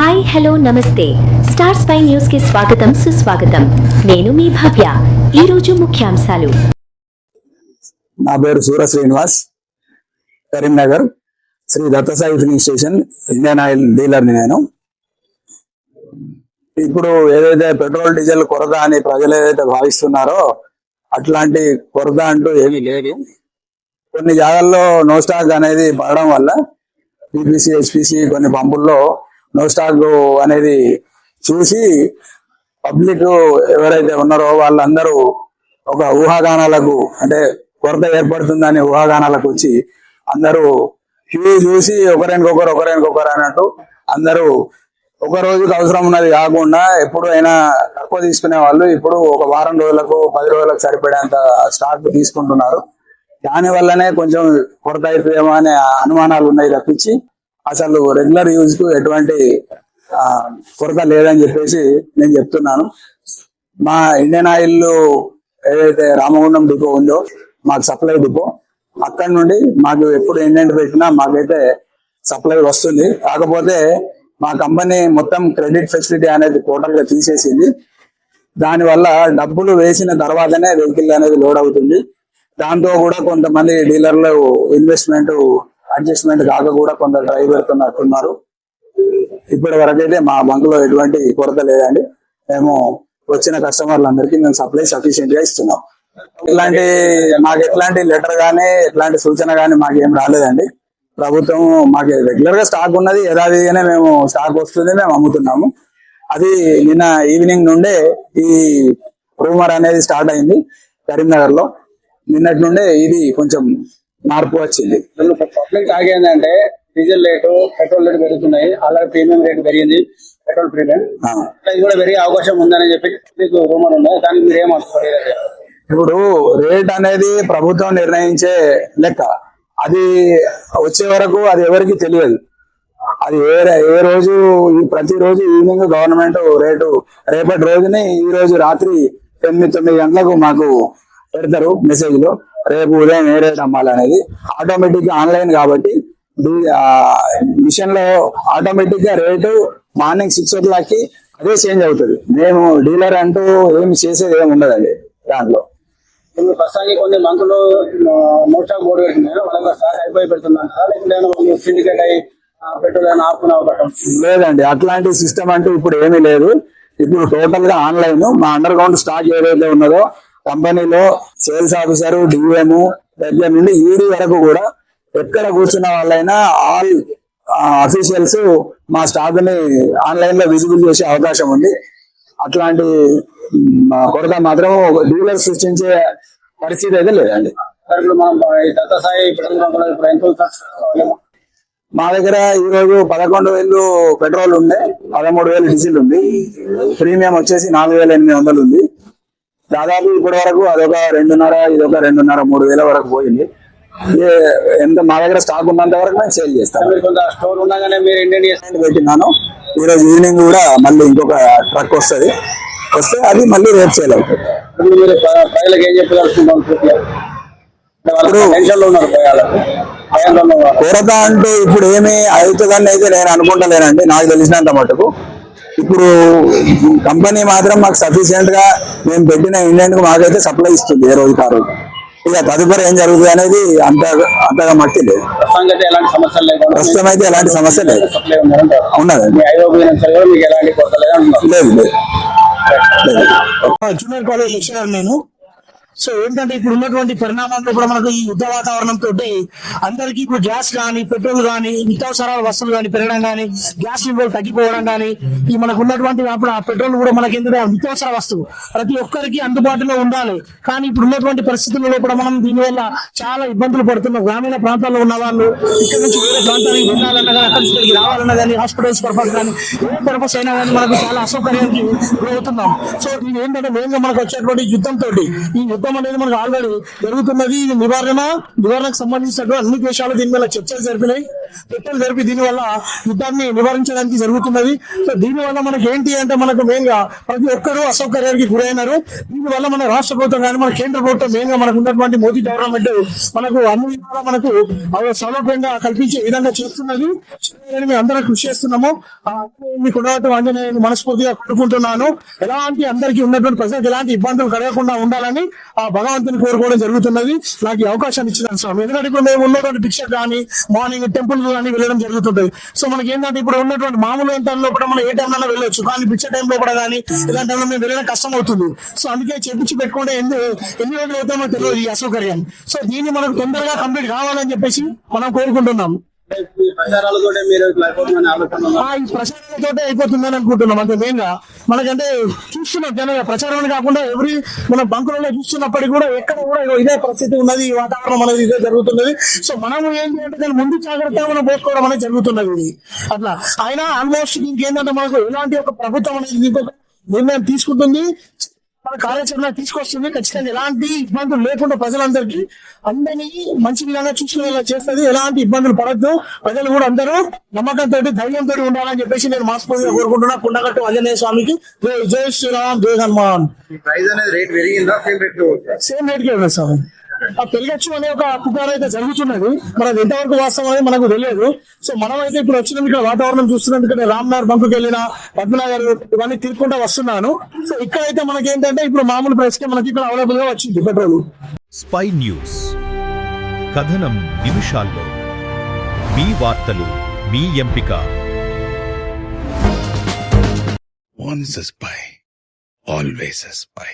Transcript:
Hi hello నమస్తే star spy news కి స్వాగతం సుస్వాగతం. నేను మీ భవ్య. ఈ రోజు ముఖ్యాంశాలు. నా పేరు Sura Srinivas, Karimnagar Shri Dattasai filling station Indian Oil dealer ని నేను. ఇప్పుడు ఏదైతే పెట్రోల్ డీజిల్ కొరత అని ప్రజలు ఏదైతే భావిస్తున్నారో అట్లాంటి కొరత అంటూ ఏమీ లేదు. కొన్ని జాగాల్లో నో స్టాక్ అనేది పడడం వల్ల పీపీసీ హెచ్పిసి కొన్ని పంపుల్లో నో స్టాక్ అనేది చూసి పబ్లిక్ ఎవరైతే ఉన్నారో వాళ్ళందరూ ఒక ఊహాగానాలకు, అంటే కొరత ఏర్పడుతుందని ఊహాగానాలకు వచ్చి అందరూ క్యూ చూసి ఒకరికొకరు అన్నట్టు అందరూ ఒక రోజుకి అవసరం ఉన్నది కాకుండా ఎప్పుడు అయినా తక్కువ తీసుకునే వాళ్ళు ఇప్పుడు ఒక వారం రోజులకు 10 రోజులకు సరిపడేంత స్టాక్ తీసుకుంటున్నారు. దాని వల్లనే కొంచెం కొరత అవుతుందేమో అనే అనుమానాలు ఉన్నాయి తప్పించి అసలు రెగ్యులర్ యూజ్ కు ఎటువంటి కొరత లేదని చెప్పేసి నేను చెప్తున్నాను. మా ఇండియన్ ఆయిల్ ఏదైతే రామగుండం డిపో ఉందో మాకు సప్లై డిపో, అక్కడి నుండి మాకు ఎప్పుడు ఇండియన్ పెట్టినా మాకైతే సప్లై వస్తుంది. కాకపోతే మా కంపెనీ మొత్తం క్రెడిట్ ఫెసిలిటీ అనేది టోటల్ గా తీసేసింది. దానివల్ల డబ్బులు వేసిన తర్వాతనే వెహికల్ అనేది లోడ్ అవుతుంది. దాంతో కూడా కొంతమంది డీలర్లు ఇన్వెస్ట్మెంట్ అడ్జస్ట్మెంట్ కాక కూడా కొందరు డ్రైవ్ పెడుతున్నట్టున్నారు. ఇప్పటి వరకైతే మా బంకులో ఎటువంటి కొరత లేదండి. మేము వచ్చిన కస్టమర్లందరికీ మేము సప్లై సఫిషియెంట్ గా ఇస్తున్నాం. మాకు ఎట్లాంటి లెటర్ గానీ ఎట్లాంటి సూచన గానీ మాకేం రాలేదండి. ప్రభుత్వం మాకు రెగ్యులర్ గా స్టాక్ ఉన్నది, యథావిధిగానే మేము స్టాక్ వస్తుంది, మేము అమ్ముతున్నాము. అది నిన్న ఈవినింగ్ నుండే ఈ రూమర్ అనేది స్టార్ట్ అయింది కరీంనగర్ లో. నిన్నటి నుండే ఇది కొంచెం మార్పు వచ్చింది. పబ్లిక్ ఆగేందంటే డీజిల్ రేటు, పెట్రోల్ రేటు పెరుగుతున్నాయి. అలాగే ప్రీమియం రేటు పెరిగింది, పెట్రోల్ ప్రీమియం ఇది కూడా పెరిగే అవకాశం ఉందని చెప్పి మీకు రూమర్ ఉంది. దానికి మీరు ఏమంటారు? ఇప్పుడు రేట్ అనేది ప్రభుత్వం నిర్ణయించే లెక్క. అది వచ్చే వరకు అది ఎవరికి తెలియదు. అది ఏ రోజు ప్రతిరోజు ఈవినింగ్ గవర్నమెంట్ రేటు రేపటి రోజుని ఈ రోజు రాత్రి 8-9 గంటలకు మాకు పెడతారు మెసేజ్ లో, రేపు ఉదయం ఏ రేట్ అమ్మాలనేది. ఆటోమేటిక్ గా ఆన్లైన్ కాబట్టి మిషన్ లో ఆటోమేటిక్ గా రేటు మార్నింగ్ 6 o'clock కి అదే చేంజ్ అవుతుంది. మేము డీలర్ అంటూ ఏమి చేసేది ఏమి ఉండదండి దాంట్లో. ప్రస్తుతానికి కొన్ని మంకులు మోటార్ బోర్డు పెట్టినా వాళ్ళకి స్టాక్ అయిపోయి పెడుతున్నారు, లేకుంటే సిండికేట్ అయ్యి పెట్రోల్ అయినా ఆపుకునే అవకాశం లేదండి. అట్లాంటి సిస్టమ్ అంటూ ఇప్పుడు ఏమీ లేదు. ఇప్పుడు టోటల్ గా ఆన్లైన్. మా అండర్ గ్రౌండ్ స్టాక్ ఏదైతే ఉన్నదో కంపెనీలో సేల్స్ ఆఫీసర్, డిఎం దగ్గర నుండి ఈడీ వరకు కూడా ఎక్కడ కూర్చున్న వాళ్ళైనా ఆల్ అఫీషియల్స్ మా స్టాక్ ని ఆన్లైన్ లో విజిబుల్ చేసే అవకాశం ఉంది. అట్లాంటి కొరత మాత్రం డీలర్ సృష్టించే పరిస్థితి అయితే లేదండి. మా దగ్గర ఈ రోజు 11,000 పెట్రోల్ ఉంది, 13,000 డీజిల్ ఉంది. ప్రీమియం వచ్చేసి 4,800 ఉంది. దాదాపు ఇప్పటి వరకు అదొక 2.5, ఇదొక 2.5, 3,000 వరకు పోయింది. ఎంత మా దగ్గర స్టాక్ ఉన్నంత వరకు నేను సేల్ చేస్తాను. స్టోర్ ఉండగానే మీరు ఇండియన్ పెట్టినాను. ఈ రోజు ఈవినింగ్ కూడా మళ్ళీ ఇంకొక ట్రక్ వస్తే అది మళ్ళీ రేపు సేల్ అవుతుంది. మీరు ప్రజలకు ఏం చెప్పదలుచుకుంటాం? కొరత అంటూ ఇప్పుడు ఏమి అవుతుందని అయితే నేను అనుకుంటలేనండి, నాకు తెలిసినంత మటుకు. ఇప్పుడు కంపెనీ మాత్రం మాకు సఫిషియెంట్ గా మేము పెట్టిన ఇండియన్ కు మాకైతే సప్లై ఇస్తుంది ఏ రోజు కారు. ఇక తదుపరి ఏం జరుగుతుంది అనేది అంతగా మట్టి లేదు. ప్రస్తుతం అయితే ఎలాంటి సమస్య లేదు. ఉన్నదండి, లేదు లేదు. జూనియర్ కాలేజ్ లెక్చరర్ నేను. సో ఏంటంటే ఇప్పుడు ఉన్నటువంటి పరిణామాల్లో కూడా మనకు ఈ యుద్ధ వాతావరణంతో అందరికీ ఇప్పుడు గ్యాస్ కానీ, పెట్రోల్ కానీ, నిత్యావసర వస్తువులు కానీ పెరగడం కానీ, గ్యాస్ నిల్వలు తగ్గిపోవడం కానీ, ఈ మనకు ఉన్నటువంటి అప్పుడు ఆ పెట్రోల్ కూడా మనకి ఎందుకంటే నిత్యావసర వస్తువు ప్రతి ఒక్కరికి అందుబాటులో ఉండాలి. కానీ ఇప్పుడు ఉన్నటువంటి పరిస్థితుల్లో కూడా మనం దీనివల్ల చాలా ఇబ్బందులు పడుతున్నాం. గ్రామీణ ప్రాంతాల్లో ఉన్న వాళ్ళు ఇక్కడ నుంచి వేరే ప్రాంతానికి వెళ్ళాలన్నా కానీ, అక్కడి నుంచి రావాలన్నా కానీ, హాస్పిటల్స్ పర్పస్ కానీ, ఏ పర్పస్ అయినా కానీ మనకు చాలా అసౌకర్యానికి గురవుతున్నాం. సో ఇది ఏంటంటే మెయిన్గా మనకు వచ్చేటువంటి యుద్ధంతో, ఈ యుద్ధ పెట్టుకోవడం అనేది మనకు ఆల్రెడీ జరుగుతున్నది. ఇది నివారణకు సంబంధించినట్టు అన్ని దేశాలు దీని మీద చర్చలు జరిపినాయి, చర్చలు జరిపి దీనివల్ల యుద్ధాన్ని నివారించడానికి జరుగుతున్నది. సో దీనివల్ల మనకి ఏంటి అంటే మనకు మెయిన్ గా ప్రతి ఒక్కరూ అసౌకర్యానికి గురైనారు. దీనివల్ల మన రాష్ట్ర ప్రభుత్వం కానీ మన కేంద్ర ప్రభుత్వం మెయిన్ గా మనకు ఉన్నటువంటి మోదీ గవర్నమెంట్ మనకు అన్ని విధాలా మనకు సౌలభ్యంగా కల్పించే విధంగా చేస్తున్నది. మేము అందరం కృషి చేస్తున్నాము. మీకు ఉన్నటువంటి ఆంజనేయుని మనస్ఫూర్తిగా కోరుకుంటున్నాను. ఎలాంటి అందరికీ ఉన్నటువంటి ప్రజలకు ఎలాంటి ఇబ్బందులు కలగకుండా ఉండాలని ఆ భగవంతుని కోరుకోవడం జరుగుతున్నది. నాకు ఈ అవకాశాన్ని ఇచ్చిన స్వామి. ఎందుకంటే ఇప్పుడు మేము ఉన్నటువంటి భిక్ష కానీ మార్నింగ్ టెంపుల్ కానీ వెళ్ళడం జరుగుతుంటది. సో మనకి ఏంటంటే ఇప్పుడు ఉన్నటువంటి మామూలు టైంలో కూడా మనం ఏ టైంలో వెళ్ళొచ్చు, కానీ భిక్ష టైంలో కూడా కానీ ఇలాంటి టైంలో మేము వెళ్ళడం కష్టం అవుతుంది. సో అందుకే చెప్పించి పెట్టుకుంటే ఎన్ని రోజులు అవుతామో తెలియదు ఈ అసౌకర్యం. సో దీన్ని మనకు తొందరగా కంప్లీట్ కావాలని చెప్పేసి మనం కోరుకుంటున్నాం. ఈ ప్రచారాలతో మీరు ఇట్లా అయిపోతుందని ఆలోచన ఉందా? ఈ ప్రచారంతో అయిపోతుందని అనుకుంటున్నాం. అంటే మెయిన్ గా మనకంటే చూస్తున్నాం జనంగా ప్రచారం కాకుండా మన బంకులలో చూస్తున్నప్పటికీ కూడా ఎక్కడ కూడా ఇదే పరిస్థితి ఉన్నది. ఈ వాతావరణం అనేది ఇదే జరుగుతున్నది. సో మనం ఏంటి అంటే దాని ముందు జాగ్రత్తగా మనం పోసుకోవడం అనేది జరుగుతున్నది. ఇది అట్లా అయినా ఆల్మోస్ట్ దీనికి ఏంటంటే మనకు ఎలాంటి ఒక ప్రభుత్వం అనేది దీనికి ఒక నిర్ణయం తీసుకుంటుంది, మన కార్యాచరణ తీసుకొస్తుంది. ఖచ్చితంగా ఎలాంటి ఇబ్బందులు లేకుండా ప్రజలందరికీ అందరినీ మంచి విధంగా చూసుకునేలా చేస్తుంది. ఎలాంటి ఇబ్బందులు పడద్దు, ప్రజలు కూడా అందరూ నమ్మకంతో ధైర్యంతో ఉండాలని చెప్పేసి నేను మనస్ఫూర్తిగా కోరుకుంటున్నా. కుండగట్టు ఆంజనేయ స్వామికి జై శ్రీరామ్, జై హనుమాన్. ప్రైస్ అనేది రేట్ పెరిగిందా? సేమ్ రేట్ కి ఉంది సార్. ఆ పెరగచ్చు అనే ఒక పుకారు అయితే జరుగుతున్నది. మనది ఎంతవరకు వాస్తవం అనేది మనకు తెలియదు. సో మనం అయితే ఇప్పుడు వచ్చిన ఇక్కడ వాతావరణం చూస్తున్నందుకు నేను రామ్నగర్ బంకుకి వెళ్ళిన పద్మనగర్ ఇవన్నీ తిరుగుకుంటా వస్తున్నాను. సో ఇక్కడైతే మనకి ఏంటంటే ఇప్పుడు మామూలు ప్రైస్ కి మనకి ఇక్కడ అవైలబుల్ గా వచ్చింది పెట్రోల్. స్పై న్యూస్, కథనం నిమిషాల్లో, మీ వార్తలు మీ ఎంపిక. Once a spy, always a spy.